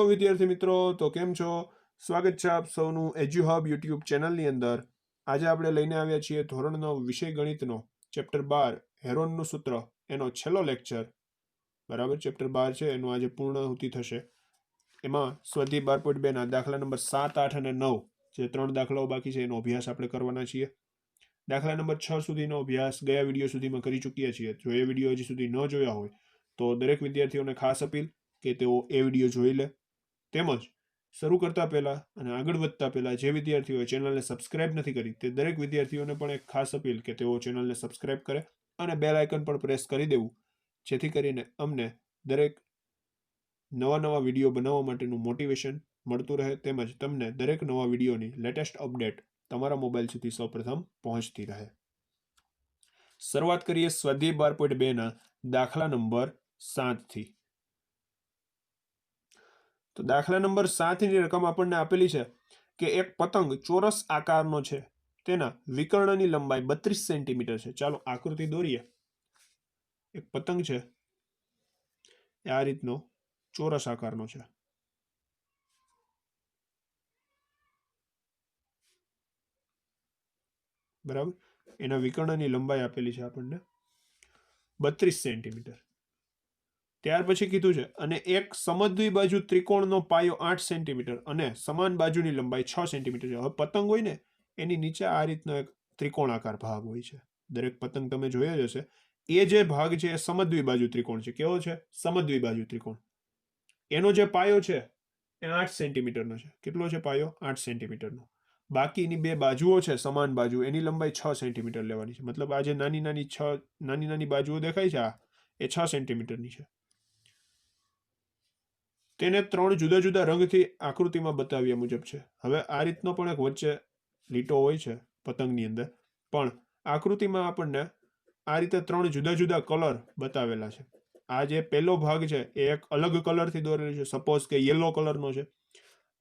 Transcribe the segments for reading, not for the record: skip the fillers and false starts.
વિદ્યાર્થી મિત્રો, તો કેમ છો? સ્વાગત છે આપ સૌનું એજ્યુહબ યુટ્યુબ ચેનલની અંદર. આજે આપણે લઈને આવ્યા છીએ ધોરણ 9 વિષય ગણિતનો ચેપ્ટર 12 હેરોનનું સૂત્ર એનો છેલ્લો લેક્ચર. બરાબર, ચેપ્ટર 12 છે એનું આજે પૂર્ણાહુતિ થશે. એમાં સ્વાધ્યાય 12.2 ના દાખલા નંબર 7, 8 અને 9 જે 3 દાખલાઓ બાકી છે એનો અભ્યાસ આપણે કરવાના છીએ. દાખલા નંબર 6 સુધીનો અભ્યાસ ગયા વિડીયો સુધીમાં કરી ચૂક્યા છીએ. જો એ વિડીયો હજી સુધી ન જોયા હોય તો દરેક વિદ્યાર્થીઓને ખાસ અપીલ કે તેઓ એ વિડીયો જોઈ લે. તેમજ શરૂ કરતા પહેલા અને આગળ વધતા પહેલા જે વિદ્યાર્થીઓએ ચેનલને સબસ્ક્રાઇબ નથી કરી તે દરેક વિદ્યાર્થીઓને પણ એક ખાસ અપીલ કે તેઓ ચેનલને સબસ્ક્રાઇબ કરે અને બેલ આઇકન પણ પ્રેસ કરી દેવું, જેથી કરીને અમને દરેક નવા વિડીયો બનાવવા માટેનું મોટિવેશન મળતું રહે, તેમજ તમને દરેક નવા વિડીયોની લેટેસ્ટ અપડેટ તમારા મોબાઈલ સુધી સૌપ્રથમ પહોંચતી રહે. શરૂઆત કરીએ સ્વાધ્યાય 12.2 ના દાખલા નંબર 7 થી. તો દાખલા નંબર 7 ની રકમ આપણને આપેલી છે કે એક પતંગ ચોરસ આકારનો છે, તેના વિકર્ણની લંબાઈ 32 સેન્ટીમીટર છે. ચાલો આકૃતિ દોરીએ. એક પતંગ છે એ આ રીતનો ચોરસ આકારનો છે. બરાબર, એના વિકર્ણની લંબાઈ આપેલી છે આપણને 32 સેન્ટીમીટર. ત્યાર પછી કીધું છે અને એક સમદ્વિબાજુ ત્રિકોણનો પાયો 8 સેન્ટીમીટર અને સમાન બાજુની લંબાઈ 6 સેન્ટીમીટર છે. હવે પતંગ હોય ને એની નીચે આ રીતનો એક ત્રિકોણાકાર ભાગ હોય છે. દરેક પતંગ તમે જોયા જ હશે. એ જે ભાગ છે એ સમદ્વિબાજુ ત્રિકોણ છે. કેવો છે? સમદ્વિબાજુ ત્રિકોણ. એનો જે પાયો છે એ 8 સેન્ટીમીટરનો છે. કેટલો છે પાયો? 8 સેન્ટીમીટરનો. બાકીની બે બાજુઓ છે સમાન બાજુ, એની લંબાઈ 6 સેન્ટીમીટર લેવાની છે. મતલબ આ જે નાની બાજુઓ દેખાય છે, આ એ 6 સેન્ટીમીટરની છે. તેને 3 જુદા જુદા રંગથી આકૃતિમાં બતાવ્યા મુજબ છે. હવે આ રીતનો પણ એક વચ્ચે લીટો હોય છે પતંગની અંદર, પણ આકૃતિમાં આપણને આ રીતે 3 જુદા જુદા કલર બતાવેલા છે. આ જે પહેલો ભાગ છે એ એક અલગ કલરથી દોરેલો છે, સપોઝ કે યલો કલરનો છે.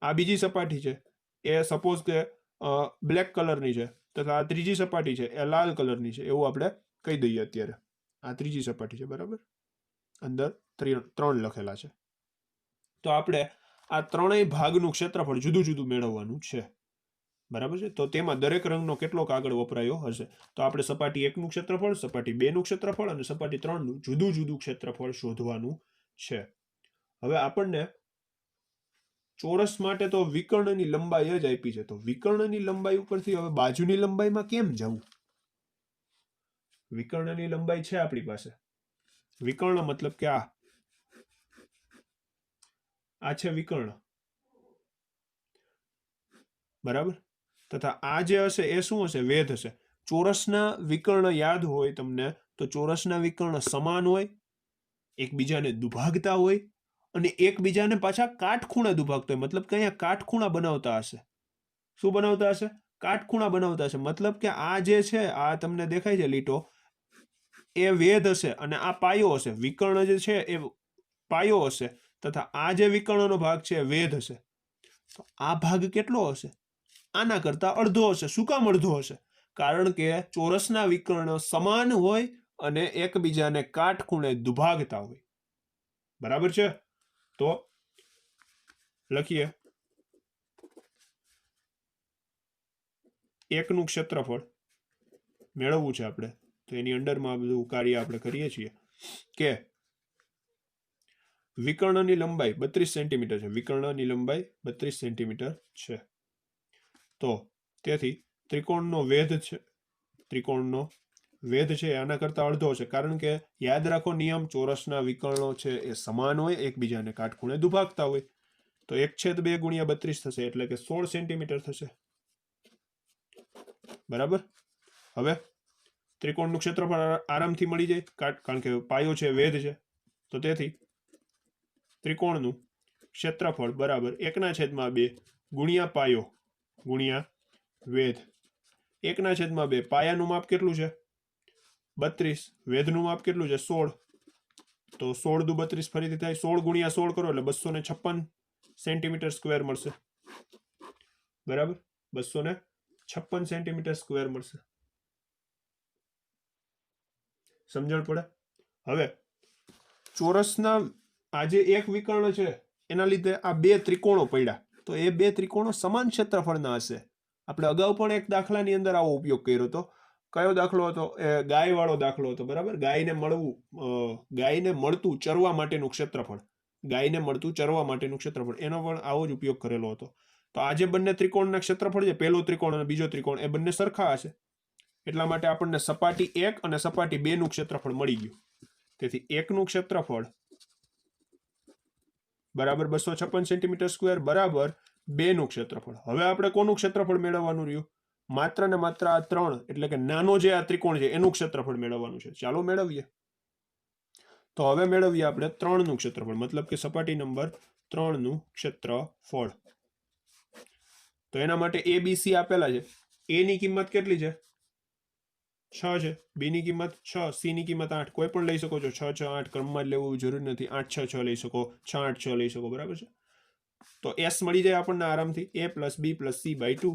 આ બીજી સપાટી છે એ સપોઝ કે બ્લેક કલરની છે, તથા આ ત્રીજી સપાટી છે એ લાલ કલરની છે, એવું આપણે કહી દઈએ. અત્યારે આ ત્રીજી સપાટી છે, બરાબર, અંદર 3 લખેલા છે. તો આપણે આ ત્રણેય ભાગનું ક્ષેત્રફળ જુદું જુદું મેળવવાનું છે. બરાબર છે. તો તેમાં દરેક રંગનો કેટલો કાગળ વપરાયો હશે? તો આપણે સપાટી 1 નું ક્ષેત્રફળ, સપાટી 2 નું ક્ષેત્રફળ અને સપાટી 3 નું જુદું જુદું ક્ષેત્રફળ શોધવાનું છે. હવે આપણને ચોરસ માટે તો વિકર્ણની લંબાઈ જ આપી છે. તો વિકર્ણની લંબાઈ ઉપરથી હવે બાજુની લંબાઈમાં કેમ જવું? વિકર્ણની લંબાઈ છે આપણી પાસે. વિકર્ણ મતલબ કે આ છે વિકર્ણ, બરાબર. તથા આ જે હશે એ શું હશે? વેધ હશે. ચોરસના વિકર્ણ યાદ હોય તમને તો ચોરસના વિકર્ણ સમાન હોય, એકબીજાને દુભાગતા હોય અને એકબીજાને પાછા કાટખૂણે દુભાગતા હોય. મતલબ કે અહીંયા કાટખૂણા બનાવતા હશે. શું બનાવતા હશે? કાટખૂણા બનાવતા હશે. મતલબ કે આ જે છે, આ તમને દેખાય છે લીટો, એ વેધ હશે અને આ પાયો હશે. વિકર્ણ જે છે એ પાયો હશે, તથા આ જે વિકર્ણનો ભાગ છે એ વેધ હશે. તો આ ભાગ કેટલો હશે? આના કરતા અડધો હશે. શું કામ અડધો હશે? કારણ કે ચોરસના વિકર્ણ સમાન હોય અને એકબીજાને કાટખૂણે દુભાગતા હોય. બરાબર છે. તો લખીએ 1 નું ક્ષેત્રફળ મેળવવું છે આપણે. તો એની અંડરમાં બધું કાર્ય આપણે કરીએ છીએ કે વિકર્ણની લંબાઈ 32 સેન્ટીમીટર છે. વિકર્ણની લંબાઈ 32 સેન્ટીમીટર છે. તો તેથી ત્રિકોણનો વેધ છે, ત્રિકોણનો વેધ છે આના કરતા અડધો છે. કારણ કે યાદ રાખો નિયમ, ચોરસના વિકર્ણો છે એ સમાન હોય, એકબીજાને કાટખૂણે દુભાગતા હોય. તો 1/2 ગુણ્યા 32 થશે, એટલે કે 16 સેન્ટીમીટર થશે. બરાબર. હવે ત્રિકોણનું ક્ષેત્રફળ આરામથી મળી જાય, કારણ કે પાયો છે, વેધ છે. તો તેથી ત્રિકોણનું ક્ષેત્રફળ બરાબર 1/2 ગુણ્યા પાયો ગુણ્યા વેધ. 1/2. પાયાનું માપ કેટલું છે? 32. વેધનું માપ કેટલું છે? 16. તો 16 દુ 32 ફરીથી થાય. 16 ગુણ્યા 16 કરો એટલે 256 સેન્ટીમીટર સ્ક્વેર મળશે. બરાબર, 256 સેન્ટીમીટર સ્ક્વેર મળશે. સમજણ પડે? હવે ચોરસના આ જે એક વિકર્ણ છે એના લીધે આ બે ત્રિકોણો પડ્યા. તો એ બે ત્રિકોણો સમાન ક્ષેત્રફળના હશે. આપણે અગાઉ પણ એક દાખલાની અંદર આવો ઉપયોગ કર્યો હતો. કયો દાખલો હતો? એ ગાય વાળો દાખલો હતો, બરાબર. ગાયને મળતું ચરવા માટેનું ક્ષેત્રફળ, ગાયને મળતું ચરવા માટેનું ક્ષેત્રફળ, એનો પણ આવો જ ઉપયોગ કરેલો હતો. તો આ જે બંને ત્રિકોણના ક્ષેત્રફળ છે, પહેલો ત્રિકોણ અને બીજો ત્રિકોણ, એ બંને સરખા હશે. એટલા માટે આપણને સપાટી 1 અને સપાટી 2 નું ક્ષેત્રફળ મળી ગયું. તેથી 1 નું ક્ષેત્રફળ બરાબર 256 સેન્ટીમીટર સ્ક્વેર બરાબર 2 નું ક્ષેત્રફળ. હવે આપણે કોનું ક્ષેત્રફળ મેળવવાનું રહ્યું? માત્ર ને માત્ર આ 3 એટલે કે નાનો જે આ ત્રિકોણ છે એનું ક્ષેત્રફળ મેળવવાનું છે. ચાલો મેળવીએ. તો હવે મેળવીએ આપણે 3 નું ક્ષેત્રફળ, મતલબ કે સપાટી નંબર 3 નું ક્ષેત્રફળ. તો એના માટે a b c આપેલા છે. a ની કિંમત કેટલી છે? 6 છે. b ની કિંમત 6, c ની કિંમત 8. કોઈ પણ લઈ શકો છો. 6 6 8 ક્રમમાં જ લેવું જરૂરી નથી. 8 6 6 લઈ શકો, 6 8 6 લઈ શકો, બરાબર છે. તો s મળી જાય આપણને આરામથી. a + b + c/2.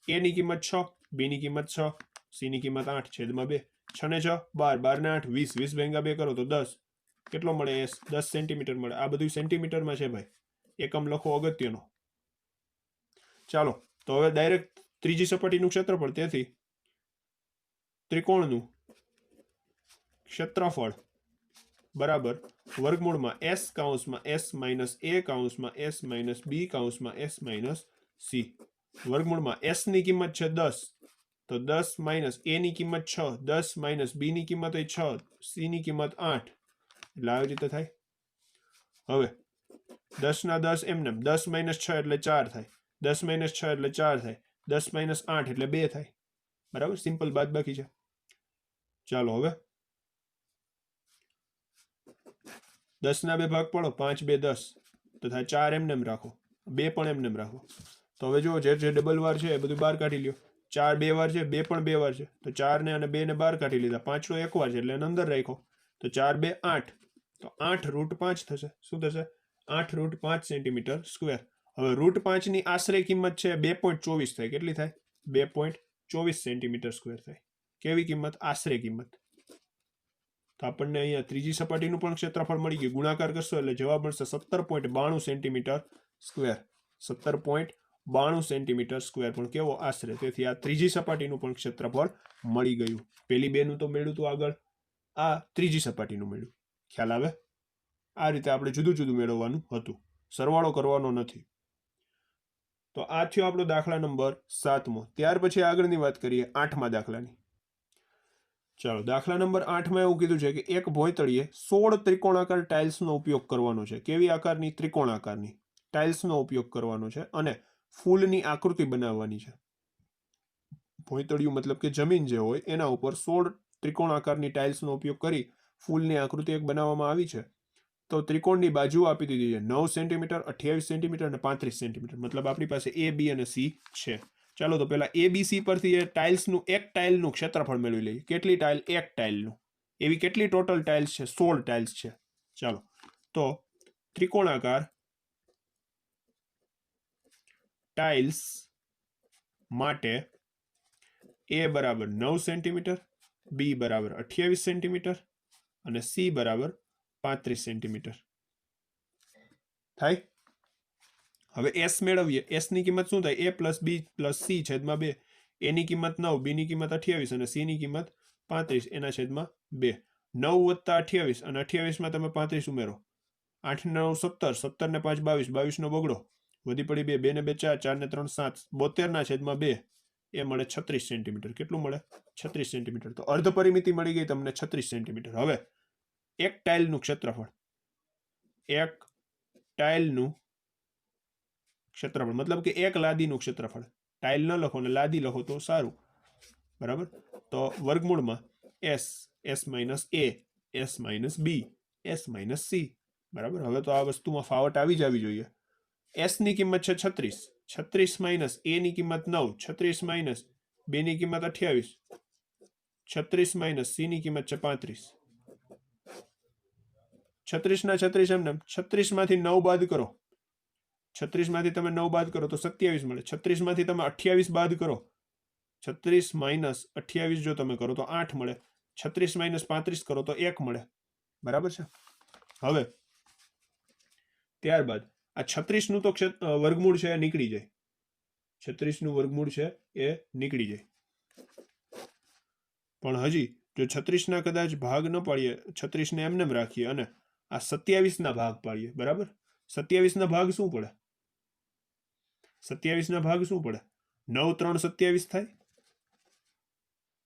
a ની કિંમત 6, b ની કિંમત 6, c ની કિંમત 8 છેદમાં 2. 6 ને 6 12, 12 ને 8 20, 20 ભાગ્યા 2 કરો તો 10. કેટલો મળે? s 10 સેન્ટીમીટર મળે. આ બધું સેન્ટીમીટરમાં છે ભાઈ. એકમ લખો અગત્યનો. ચાલો તો હવે ડાયરેક્ટ ત્રીજી સપાટીનું ક્ષેત્રફળ. તેથી ત્રિકોણનું ક્ષેત્રફળ બરાબર વર્ગમૂળમાં s કૌંસમાં s - a કૌંસમાં s - b કૌંસમાં s - c વર્ગમૂળમાં s ની કિંમત છે 10, તો 10 - a ની કિંમત 6, 10 - b ની કિંમત 6, c ની કિંમત 8. એટલે આવી રીતે થાય. હવે 10 ના 10 એમને 10 - 6 એટલે 4 થાય, 10 - 6 એટલે 4 થાય, 10 - 8 એટલે 2 થાય, બરાબર. સિમ્પલ બાદબાકી છે. ચાલો હવે 10 ના 2 ભાગ પાડો, 5 2 10, તો થાય 4. એમને રાખો, 2 પણ એમને રાખો. તો હવે જુઓ, જે ડબલ વાર છે એ બધું બહાર કાઢી લ્યો. 4 2 વાર છે, 2 પણ 2 વાર છે, તો 4 ને અને 2 ને બહાર કાઢી લીધા. 5 નો 1 વાર છે એટલે એને અંદર રાખ્યો, તો 4 2 8, તો 8√5 થશે. શું થશે? 8√5 સેન્ટીમીટર સ્ક્વેર. હવે √5 ની આશરે કિંમત છે 2.24 થાય. કેટલી થાય? 2.24 સેન્ટીમીટર સ્ક્વેર થાય. કેવી કિંમત? આશરે કિંમત. તો આપણને અહીંયા ત્રીજી સપાટીનું પણ ક્ષેત્રફળ મળી ગયું. ગુણાકાર કરશો એટલે જવાબ મળશે 17.92 સેન્ટીમીટર સ્ક્વેર. 17.92 સેન્ટીમીટર સ્ક્વેર પણ કેવો? આશરે. તેથી આ ત્રીજી સપાટીનું પણ ક્ષેત્રફળ મળી ગયું. પેલી બેનું તો મળ્યું હતું આગળ, આ ત્રીજી સપાટીનું મળ્યું. ખ્યાલ આવે? આ રીતે આપણે જુદું જુદું મેળવવાનું હતું, સરવાળો કરવાનો નથી. તો આ થયો આપણો દાખલા નંબર 7મો. ત્યાર પછી આગળની વાત કરીએ 8મા દાખલાની. ચાલો, દાખલા નંબર 8માં એવું કીધું છે કે એક ભોંયતળીએ 16 ત્રિકોણાકાર ટાઇલ્સનો ઉપયોગ કરવાનો છે. કેવી આકારની? ત્રિકોણાકારની ટાઇલ્સનો ઉપયોગ કરવાનો છે અને ફૂલની આકૃતિ બનાવવાની છે. ભોંયતળિયું મતલબ કે જમીન જે હોય એના ઉપર 16 ત્રિકોણાકારની ટાઇલ્સનો ઉપયોગ કરી ફૂલની આકૃતિ એક બનાવવામાં આવી છે. તો ત્રિકોણની બાજુ આપી દીધી છે 9 સેન્ટીમીટર, 28 સેન્ટીમીટર અને 35 સેન્ટીમીટર. મતલબ આપણી પાસે a, b અને c છે. ચાલો તો પેલા a b c પરથી એ ટાઇલ્સનું એક ટાઇલનું ક્ષેત્રફળ મેળવી લઈએ. કેટલી ટાઇલ? એક ટાઇલનું. એવી કેટલી ટોટલ ટાઇલ્સ છે? 16 ટાઇલ્સ છે. ચાલો તો ત્રિકોણાકાર ટાઇલ્સ માટે a બરાબર 9 સેન્ટીમીટર, b બરાબર 28 સેન્ટીમીટર અને c બરાબર 35 સેન્ટીમીટર થાય. હવે s મેળવીએ. s ની કિંમત શું થાય? a + b + c છેદમાં 2. a ની કિંમત 9, b ની કિંમત 28 અને c ની કિંમત 35 એના છેદમાં 2. 9 + 28 અને 28 માં તમે 35 ઉમેરો. 8 ને 9 17, 17 ને 5 22, 22 નો બગડો, વધી પડી 2, 2 ને 2 4, 4 ને 3 7, 72 ના છેદમાં 2. એ મળે 36 સેન્ટીમીટર. કેટલું મળે? 36 સેન્ટીમીટર. તો અર્ધ પરિમિતિ મળી ગઈ તમને 36 સેન્ટીમીટર. હવે એક ટાઇલનું ક્ષેત્રફળ, એક ટાઇલનું ક્ષેત્રફળ મતલબ કે એક લાદીનું ક્ષેત્રફળ. ટાઇલ ન લખો ને લાદી લખો તો સારું, બરાબર. તો વર્ગમૂળમાં s, s - a, s - b, s - c, બરાબર. હવે તો આ વસ્તુમાં ફાવટ આવી જવી જોઈએ. s ની કિંમત છે 36, 36 - a ની કિંમત 9, 36 - b ની કિંમત 28, 36 - c ની કિંમત છે 35. 36 ના 36 એમને 36 માંથી 9 બાદ કરો. 36 માંથી તમે 9 બાદ કરો તો 27 મળે. 36 માંથી તમે 28 બાદ કરો, 36 - 28 જો તમે કરો તો 8 મળે. 36 - 35 કરો તો 1 મળે, બરાબર છે. હવે ત્યારબાદ આ 36 નું તો વર્ગમૂળ છે એ નીકળી જાય, 36 નું વર્ગમૂળ છે એ નીકળી જાય. પણ હજી જો 36 ના કદાચ ભાગ ન પાડીએ, 36 ને એમને રાખીએ અને આ 27 ના ભાગ પાડીએ, બરાબર. 27 ના ભાગ શું પડે? 27 ના ભાગ શું પડે? 9 3 27 થાય,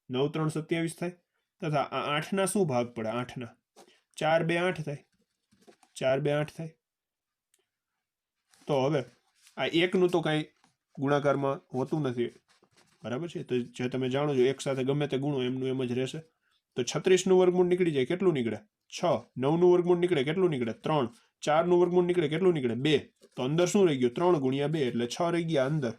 9 3 27 થાય. તથા આ 8 ના શું ભાગ પડે? 8 ના 4 2 8 થાય, 4 2 8 થાય. તો હવે આ 1 નું તો કઈ ગુણાકારમાં હોતું નથી, બરાબર છે. તો જે તમે જાણો છો, એક સાથે ગમે તે ગુણો એમનું એમ જ રહેશે. તો 36 નું વર્ગમૂળ નીકળી જાય, કેટલું નીકળે? 6. 9 નું વર્ગમૂળ નીકળે, કેટલું નીકળે? 3. 4 નું વર્ગમૂળ નીકળે, કેટલું નીકળે? 2. તો અંદર શું રહી ગયું? 3 ગુણ્યા 2 એટલે 6 રહી ગયા અંદર.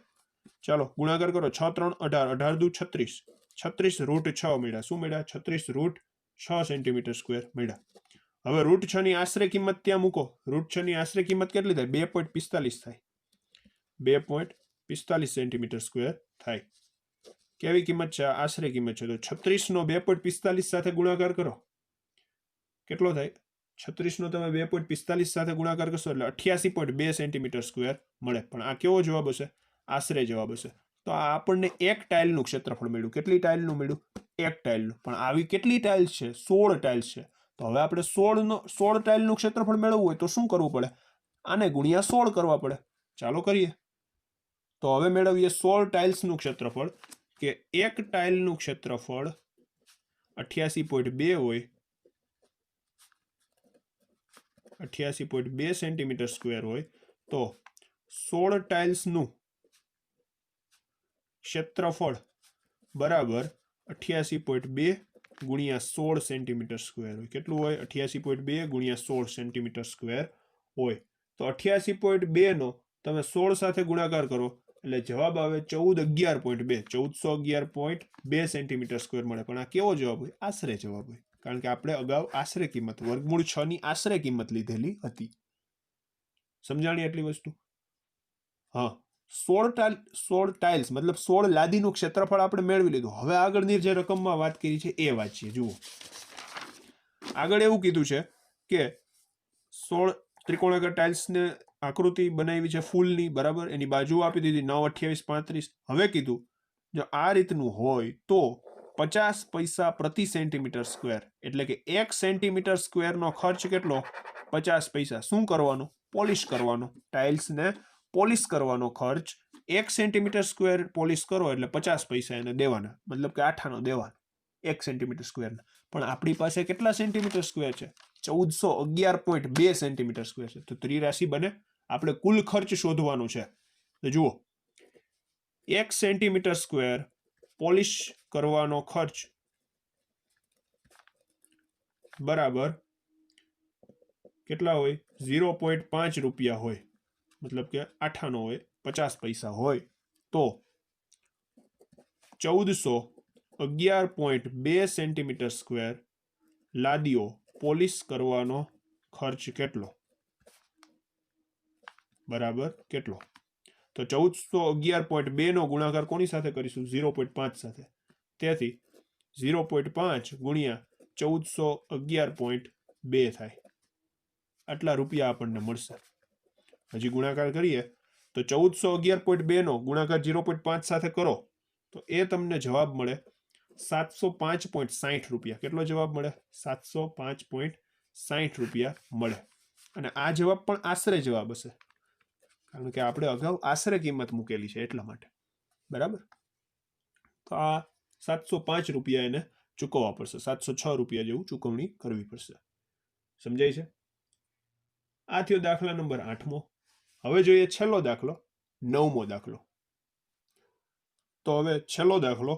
ચાલો ગુણાકાર કરો. 6 3 18, 18 દુ 36, 36 રૂટ 6 મળ્યા. શું મળ્યા? 36 રૂટ 6 સેન્ટીમીટર સ્ક્વેર મળ્યા. હવે રૂટ 6 ની આશરે કિંમત ત્યાં મૂકો. રૂટ 6 ની આશરે કિંમત કેટલી થાય? 2.45 થાય, 2.45 સેન્ટીમીટર સ્ક્વેર થાય. કેવી કિંમત છે? આશરે કિંમત છે. તો 36 નો 2.45 સાથે ગુણાકાર કરો, કેટલો થાય? 36 નો તમે 2.45 સાથે ગુણાકાર કરશો એટલે 88.2 સેન્ટીમીટર સ્ક્વેર મળે. પણ આ કેવો જવાબ હશે? આશરે જવાબ હશે. તો આ આપણને એક ટાઇલનું ક્ષેત્રફળ મળ્યું. કેટલી ટાઇલનું મળ્યું? એક ટાઇલનું. પણ આવી કેટલી ટાઇલ્સ છે? 16 ટાઇલ્સ છે. તો હવે આપણે 16 ટાઇલનું ક્ષેત્રફળ મેળવવું હોય તો શું કરવું પડે? આને ગુણ્યા 16 કરવા પડે. ચાલો કરીએ. તો હવે મેળવીએ 16 ટાઇલ્સનું ક્ષેત્રફળ, કે એક ટાઇલનું ક્ષેત્રફળ 88.2 હોય, 88.2 સેન્ટીમીટર સ્ક્વેર હોય, તો 16 ટાઇલ્સનું ક્ષેત્રફળ બરાબર 88.2 ગુણ્યા 16 સેન્ટીમીટર સ્ક્વેર હોય. કેટલું હોય? 88.2 ગુણ્યા 16 સેન્ટીમીટર સ્ક્વેર હોય. તો 88.2 નો તમે 16 સાથે ગુણાકાર કરો એટલે જવાબ આવે 1411.2, 1411.2 સેન્ટીમીટર સ્ક્વેર મળે. પણ આ કેવો જવાબ હોય? આશરે જવાબ હોય, કારણ કે આપણે અગાઉ આશરે કિંમત વર્ગમૂળ 6 ની આશરે કિંમત લીધેલી હતી. સમજાણી એટલી વસ્તુ? હા, 16 ટાઇલ્સ મતલબ 16 લાદીનું ક્ષેત્રફળ આપણે મેળવી લીધું. હવે આગળની જે રકમમાં વાત કરી છે એ વાંચીએ. જુઓ, આગળ એવું કીધું છે કે 16 ત્રિકોણાકાર ટાઇલ્સને આકૃતિ બનાવી છે ફૂલની, બરાબર. એની બાજુ આપી દીધી 9 28 35. હવે કીધું જો આ રીતનું હોય તો 50 પૈસા પ્રતિ સેન્ટીમીટર સ્ક્વેર, એટલે કે 1 સેન્ટીમીટર સ્ક્વેરનો ખર્ચ કેટલો? 50 પૈસા. શું કરવાનો? પોલિશ કરવાનો. ટાઇલ્સને પોલિશ કરવાનો ખર્ચ 1 સેન્ટીમીટર સ્ક્વેર પોલિશ કરો એટલે 50 પૈસા એને દેવાના, મતલબ કે આઠાનો દેવાનો 1 સેન્ટીમીટર સ્ક્વેરના. પણ આપણી પાસે કેટલા સેન્ટીમીટર સ્ક્વેર છે? 1411.2 સેન્ટીમીટર સ્ક્વેર છે. તો ત્રિરાશિ બને. આપણે કુલ ખર્ચ શોધવાનો છે. તો જુઓ, 1 સેન્ટીમીટર સ્ક્વેર પોલિશ કરવાનો ખર્ચ બરાબર કેટલા હોય? 0.5 રૂપિયા હોય, મતલબ કે આઠાનો હોય, 50 પૈસા હોય. તો 1411.2 સેન્ટીમીટર સ્ક્વેર લાદીઓ પોલિશ કરવાનો ખર્ચ કેટલો? બરાબર કેટલો? તો 1411.2 નો ગુણાકાર કોની સાથે કરીશું? 0.5 સાથે. તેથી 0.5 ગુણ્યા 1411.2 થાય. આટલા રૂપિયા આપણને મળશે. હજી ગુણાકાર કરીએ તો 1411.2 નો ગુણાકાર 0.5 સાથે કરો તો એ તમને જવાબ મળે 705.60 રૂપિયા. કેટલો જવાબ મળે? 705.60 રૂપિયા મળે. અને આ જવાબ પણ આશરે જવાબ હશે, કારણ કે આપણે અગાઉ આશરે કિંમત મૂકેલી છે એટલા માટે, બરાબર. તો આ 705 રૂપિયા એને ચૂકવવા પડશે, 706 રૂપિયા જેવું ચૂકવણી કરવી પડશે. સમજાય છે? આ થયો દાખલા નંબર 8મો. હવે જોઈએ છેલ્લો દાખલો, 9મો દાખલો. તો હવે છેલ્લો દાખલો,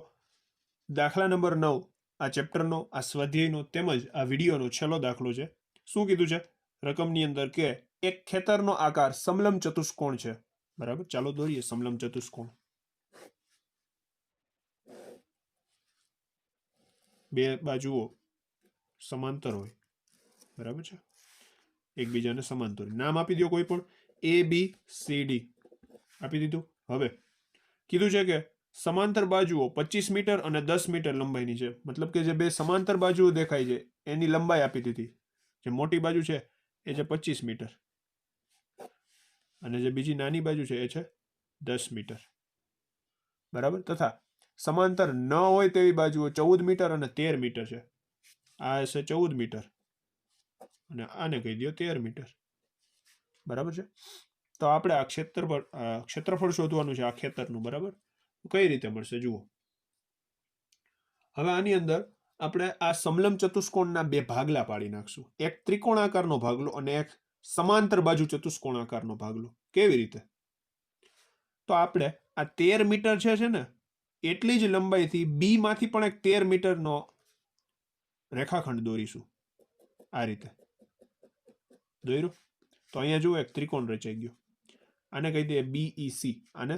દાખલા નંબર 9, આ ચેપ્ટરનો, આ સ્વાધ્યાયનો તેમજ આ વિડીયોનો છેલ્લો દાખલો છે. શું કીધું છે રકમની અંદર? કે એક ખેતરનો આકાર સમલંબ ચતુષ્કોણ છે, બરાબર. ચાલો દોરીએ સમલંબ ચતુષ્કોણ. બે બાજુઓ સમાંતર હોય, બરાબર છે, એકબીજાને સમાંતર. નામ આપી દો કોઈ પણ, ABCD આપી દીધું. હવે કીધું છે કે સમાંતર બાજુઓ 25 મીટર અને 10 મીટર લંબાઈની છે, મતલબ કે જે બે સમાંતર બાજુઓ દેખાય છે એની લંબાઈ આપી દીધી. જે મોટી બાજુ છે એ છે 25 મીટર અને જે બીજી નાની બાજુ છે એ છે 10 મીટર, બરાબર. તથા સમાંતર ન હોય તેવી બાજુઓ 14 મીટર અને 13 મીટર છે. આ હશે 14 મીટર અને આને કહી દો 13 મીટર, બરાબર છે. તો આપણે આ ક્ષેત્રફળ શોધવાનું છે આ ખેતરનું, બરાબર. કઈ રીતે મળશે જુઓ. હવે આની અંદર આપણે આ સમલંબ ચતુષ્કોણના બે ભાગલા પાડી નાખશું, એક ત્રિકોણાકારનો ભાગલો અને એક સમાંતર બાજુ ચતુષ્કોણાકારનો ભાગલો. કેવી રીતે? તો આપણે આ 13 મીટર છે ને એટલી જ લંબાઈથી બી માંથી પણ એક 13 મીટરનો રેખાખંડ દોરીશું. આ રીતે દોર્યું તો અહીંયા જુઓ એક ત્રિકોણ રચાઈ ગયો. આને કહી દઈએ BEC, આને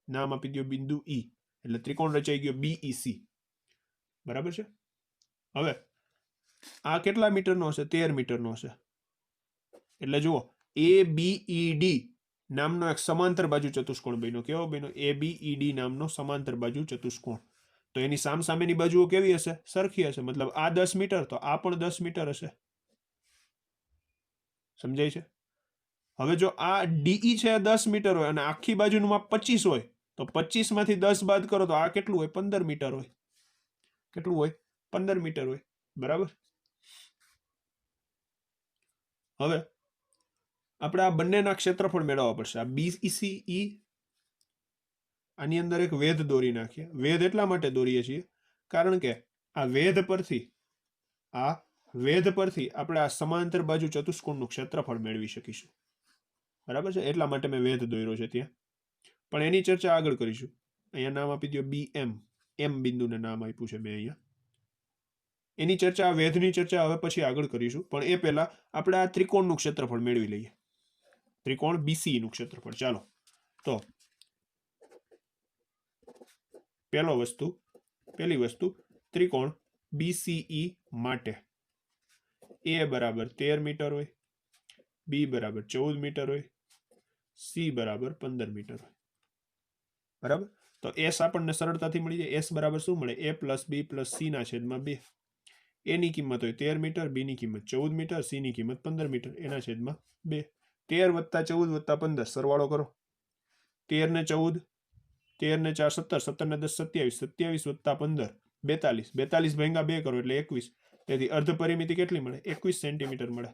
નામ આપી દો બિંદુ E, એટલે ત્રિકોણ રચાઈ ગયો BEC, બરાબર છે. હવે આ કેટલા મીટરનો હશે? 13 મીટરનો હશે. એટલે જુઓ ABED નામનો એક સમાંતર બાજુ ચતુષ્કોણ બન્યો. કેવો બન્યો? ABED નામનો સમાંતર બાજુ ચતુષ્કોણ. તો એની સામસામેની બાજુઓ કેવી હશે? સરખી હશે. મતલબ આ 10 મીટર તો આ પણ 10 મીટર હશે. સમજાય છે? હવે જો આ DE છે 10 મીટર હોય અને આખી બાજુનું માપ 25 હોય તો 25 માંથી 10 બાદ કરો તો આ કેટલું હોય? 15 મીટર હોય. કેટલું હોય? 15 મીટર હોય, બરાબર. હવે આપણે આ બંનેના ક્ષેત્રફળ મેળવવા પડશે. આ BCE આની અંદર એક વેધ દોરી નાખીએ. વેધ એટલા માટે દોરીએ છીએ કારણ કે આ વેધ પરથી આપણે આ સમાંતર બાજુ ચતુષ્કોણનું ક્ષેત્રફળ મેળવી શકીશું, બરાબર છે. એટલા માટે મેં વેધ દોર્યો છે ત્યાં, પણ એની ચર્ચા આગળ કરીશું. અહીંયા નામ આપી દો BM, M બિંદુને નામ આપ્યું છે મેં અહીંયા. એની ચર્ચા, વેધની ચર્ચા હવે પછી આગળ કરીશું, પણ એ પહેલા આપણે આ ત્રિકોણનું ક્ષેત્રફળ મેળવી લઈએ. ત્રિકોણ BCE નું ક્ષેત્રફળ. ચાલો તો પહેલી વસ્તુ ત્રિકોણ BCE માટે A બરાબર 13 મીટર હોય, B બરાબર 14 મીટર હોય, C બરાબર 15 મીટર હોય, બરાબર. તો S આપણને સરળતાથી મળી જાય. S બરાબર શું મળે? A plus B plus C ના છેદમાં 2. A ની કિંમત હોય 13 મીટર, B ની કિંમત 14 મીટર, C ની કિંમત 15 મીટર, એના છેદમાં 2. 13 વત્તા 14 વત્તા 15 સરવાળો કરો. 13 ને 14, 13 ને 4 17, 17 ને 10 27, 27 વત્તા 15 42, 42 ભાગ્યા 2 કરો એટલે 21. તેથી અર્ધ પરિમિતિ કેટલી મળે? 21 સેન્ટીમીટર મળે,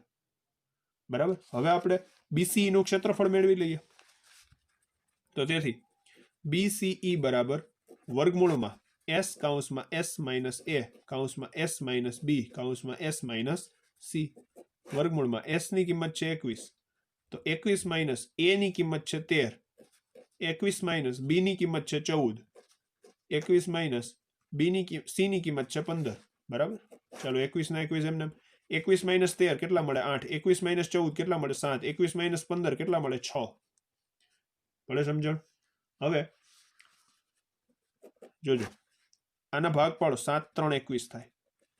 બરાબર. હવે આપણે BCE નું ક્ષેત્રફળ મેળવી લઈએ. તો તેથી BCE બરાબર વર્ગમૂળમાં S કૌંસમાં S માઇનસ A કૌંસમાં S માઇનસ B કૌંસમાં S માઇનસ C વર્ગમૂળમાં S ની કિંમત છે 21, તો 21 માઇનસ A ની કિંમત છે 13, 21 માઇનસ B ની કિંમત છે 14, 21 માઇનસ C ની કિંમત છે 15, બરાબર. ચાલો 21 ના 21 એમને. 21 માઇનસ 13 કેટલા મળે? 8. 21 માઇનસ 14 કેટલા મળે? 7. 21 માઇનસ 15 કેટલા મળે? 6. પડે સમજણ? હવે જોજો, આના ભાગ પાડો. 7 3 21 થાય.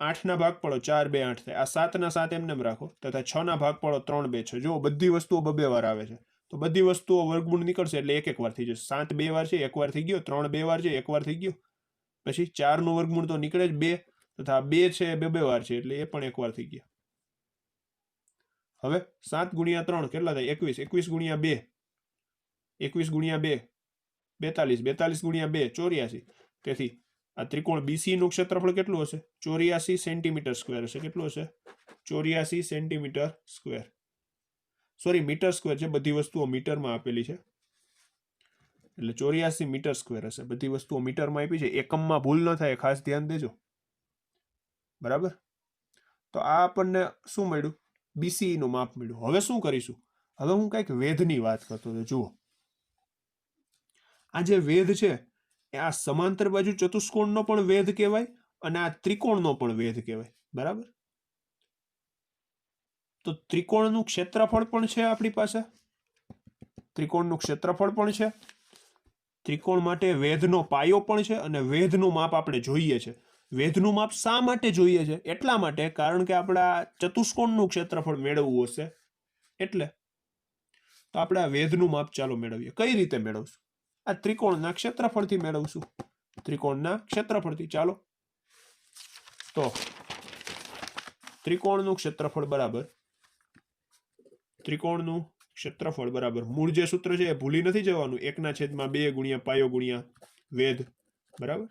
8 ના ભાગ પાડો 4 2 8 થાય. આ 7 ના 7 એમને રાખો, તથા 6 ના ભાગ પાડો 3 2 6. જો બધી વસ્તુઓ બબે વાર આવે છે, તો બધી વસ્તુઓ વર્ગમૂળ નીકળશે એટલે એક વાર થઈ જશે. 7 2 વાર છે, એક વાર થઈ ગયો. 3 2 વાર છે, એક વાર થઈ ગયો. પછી 4 નું વર્ગમૂળ તો નીકળે જ 2, તથા 2 છે એ બે વાર છે એટલે એ પણ એક વાર થઈ ગયા. હવે 7 ગુણ્યા 3 કેટલા થાય? 21. 21 ગુણ્યા 2 21 ગુણ્યા 2 42, 42 ગુણ્યા 2 84. તેથી આ ત્રિકોણ BCE નું ક્ષેત્રફળ કેટલું હશે? 84 સેન્ટીમીટર સ્ક્વેર હશે. કેટલું હશે? 84 centimetre square. Sorry, metre square છે, બધી વસ્તુઓ મીટરમાં આપેલી છે એટલે 84 મીટર સ્ક્વેર હશે. બધી વસ્તુઓ મીટરમાં આપી છે, એકમમાં ભૂલ ન થાય, ખાસ ધ્યાન દેજો, બરાબર. તો આ આપણને શું મળ્યું? BCE નું માપ મળ્યું. હવે શું કરીશું? હવે હું કંઈક વેધની વાત કરતો હતો. જુઓ, આ જે વેધ છે એ આ સમાંતર બાજુ ચતુષ્કોણનો પણ વેધ કહેવાય અને આ ત્રિકોણનો પણ વેધ કહેવાય, બરાબર. તો ત્રિકોણનું ક્ષેત્રફળ પણ છે આપણી પાસે, ત્રિકોણનું ક્ષેત્રફળ પણ છે, ત્રિકોણ માટે વેધનો પાયો પણ છે અને વેધનું માપ આપણે જોઈએ છે. વેધનું માપ શા માટે જોઈએ છે? એટલા માટે કારણ કે આપણા ચતુષ્કોણનું ક્ષેત્રફળ મેળવવું હશે એટલે. તો આપણે આ વેધનું માપ ચાલો મેળવીએ. કઈ રીતે મેળવશું? આ ત્રિકોણના ક્ષેત્રફળથી મેળવશું. ત્રિકોણના ક્ષેત્રફળથી. ચાલો તો ત્રિકોણનું ક્ષેત્રફળ બરાબર ત્રિકોણનું ક્ષેત્રફળ બરાબર મૂળ જે સૂત્ર છે એ ભૂલી નથી જવાનું, 1/2 ગુણ્યા પાયો ગુણ્યા વેધ, બરાબર.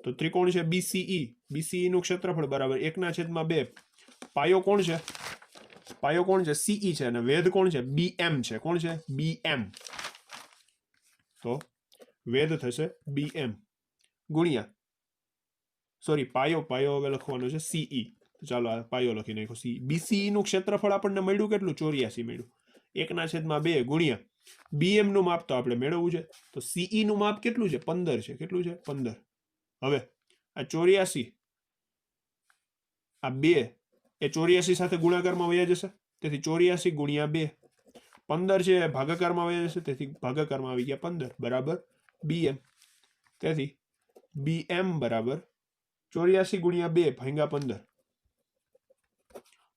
તો ત્રિકોણ છે બીસીઈ નું ક્ષેત્રફળ બરાબર 1/2. પાયો કોણ છે? પાયો કોણ છે? સીઈ છે, અને વેધ કોણ છે? બીએમ છે. કોણ છે? બીએમ. તો વેધ થશે બીએમ ગુણ્યા, સોરી પાયો હવે લખવાનો છે સીઈ. ચાલો આ પાયો લખી નાખો સી. બીસીઈ નું ક્ષેત્રફળ આપણને મળ્યું કેટલું? 84 મળ્યું. 1/2 ગુણ્યા બીએમ નું માપ તો આપણે મેળવવું છે, તો સીઈ નું માપ કેટલું છે? 15 છે. કેટલું છે? 15. હવે આ 84, આ 2 એ 84 સાથે ગુણાકારમાં વયા જશે, તેથી 84 ગુણ્યા 2. 15 છે એ ભાગાકારમાં વયા જશે, તેથી ભાગાકારમાં આવી ગયા 15 બરાબર બીએમ. તેથી બીએમ બરાબર 84 ગુણ્યા 2 ભાગ્યા 15.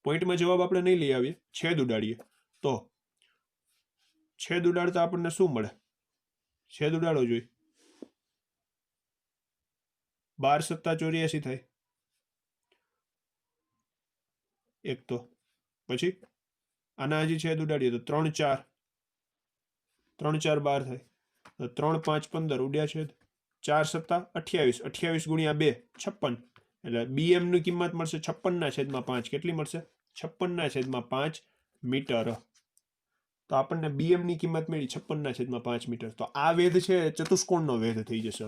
પોઈન્ટમાં જવાબ આપણે નહીં લઈ આવીએ, છેદ ઉડાડીએ. તો છેદ ઉડાડતા આપણને શું મળે? છેદ ઉડાડો જોઈએ. 12 + 84 થાય એક. તો પછી આના હજી છેદ ઉડાડીએ તો 3 × 4 12 થાય. તો 3 × 5 15 ઉડ્યા છેદ. 4 + 28 28 ગુણ્યા 2 56. એટલે બીએમ ની કિંમત મળશે 56/5. કેટલી મળશે? 56/5 મીટર. તો આપણને બીએમ ની કિંમત મળી 56/5 મીટર. તો આ વેધ છે ચતુષ્કોણનો વેધ થઈ જશે.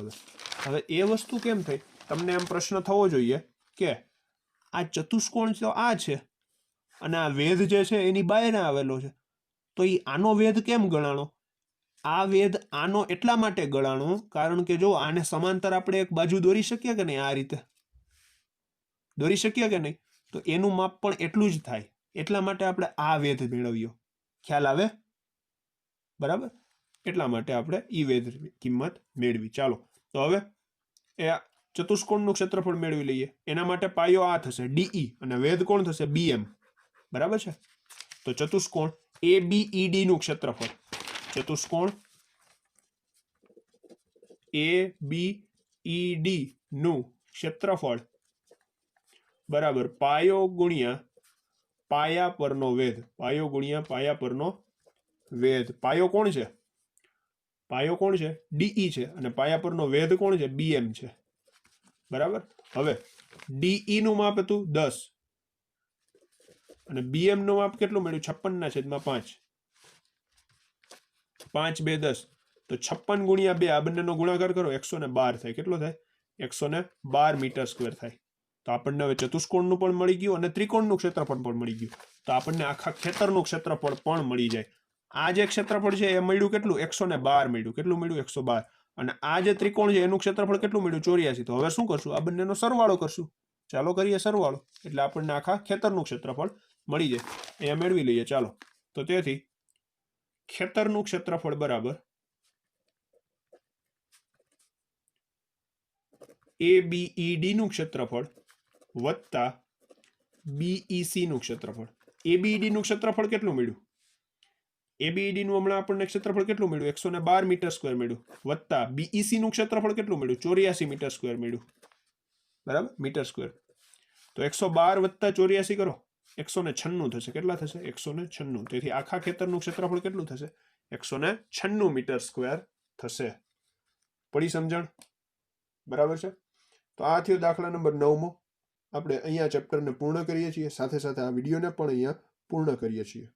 હવે એ વસ્તુ કેમ થઈ? તમને એમ પ્રશ્ન થવો જોઈએ કે આ ચતુષ્કોણ તો આ છે અને આ વેધ જે છે એની બહાર આવેલો છે, તો એ આનો વેધ કેમ ગણાણો? આ વેધ આનો એટલા માટે ગણાણો કારણ કે જો આને સમાંતર આપણે એક બાજુ દોરી શકીએ કે નહીં, આ રીતે દોરી શકીએ કે નહીં, તો એનું માપ પણ એટલું જ થાય. એટલા માટે આપણે આ વેધ મેળવ્યો. ખ્યાલ આવે? બરાબર. એટલા માટે આપણે ઈ વેધ કિંમત મેળવી. ચાલો તો હવે એ ચતુષ્કોણનું ક્ષેત્રફળ મેળવી લઈએ. એના માટે પાયો આ થશે ડીઈ અને વેધ કોણ થશે? બીએમ. બરાબર છે. તો ચતુષ્કોણ એબીઈડી નું ક્ષેત્રફળ, ચતુષ્કોણ એબીઈડી નું ક્ષેત્રફળ બરાબર પાયો ગુણ્યા પાયા પરનો વેધ. પાયો ગુણ્યા પાયા પરનો વેધ. પાયો કોણ છે? પાયો કોણ છે? ડીઈ છે, અને પાયા પરનો વેધ કોણ છે? બીએમ છે. બરાબર. હવે ડીઈ નું માપ હતું 10 અને બીએમ નું માપ કેટલું મળ્યું? 56/5. 5 × 2 = 10. તો 56 ગુણ્યા 2 આ બંનેનો ગુણાકાર કરો, 112 થાય. કેટલો થાય? 112 મીટર સ્ક્વેર થાય. તો આપણને હવે ચતુષ્કોણનું પણ મળી ગયું અને ત્રિકોણનું ક્ષેત્રફળ પણ મળી ગયું. તો આપણને આખા ખેતરનું ક્ષેત્રફળ પણ મળી જાય. આ જે ક્ષેત્રફળ છે એ મળ્યું કેટલું? 112 મળ્યું. કેટલું મળ્યું? 112. અને આ જે ત્રિકોણ છે એનું ક્ષેત્રફળ કેટલું મળ્યું? 84. તો હવે શું કરશું? આ બંનેનો સરવાળો કરશું. ચાલો કરીએ સરવાળો, એટલે આપણને આખા ખેતરનું ક્ષેત્રફળ મળી જાય. અહીંયા મેળવી લઈએ. ચાલો તો તેથી ખેતરનું ક્ષેત્રફળ બરાબર એબીઈડી નું ક્ષેત્રફળ વત્તા બીઈસી નું ક્ષેત્રફળ. એબીઈડી નું ક્ષેત્રફળ કેટલું મળ્યું? એબીઈડી નું હમણાં આપણને ક્ષેત્રફળ કેટલું મળ્યું? 112 મીટર સ્ક્વેર મળ્યું. વત્તા બીઈસી નું ક્ષેત્રફળ કેટલું મળ્યું? 84 મીટર સ્ક્વેર મળ્યું. બરાબર, મીટર સ્ક્વેર. તો 112 વત્તા 84 કરો, 196 થશે. કેટલા થશે? 196. તેથી આખા ખેતરનું ક્ષેત્રફળ કેટલું થશે? 196 મીટર સ્ક્વેર થશે. પડી સમજણ? બરાબર છે. તો આ થયો દાખલા નંબર 9મો. આપણે અહીંયા ચેપ્ટરને પૂર્ણ કરીએ છીએ, સાથે સાથે આ વિડીયોને પણ અહીંયા પૂર્ણ કરીએ છીએ.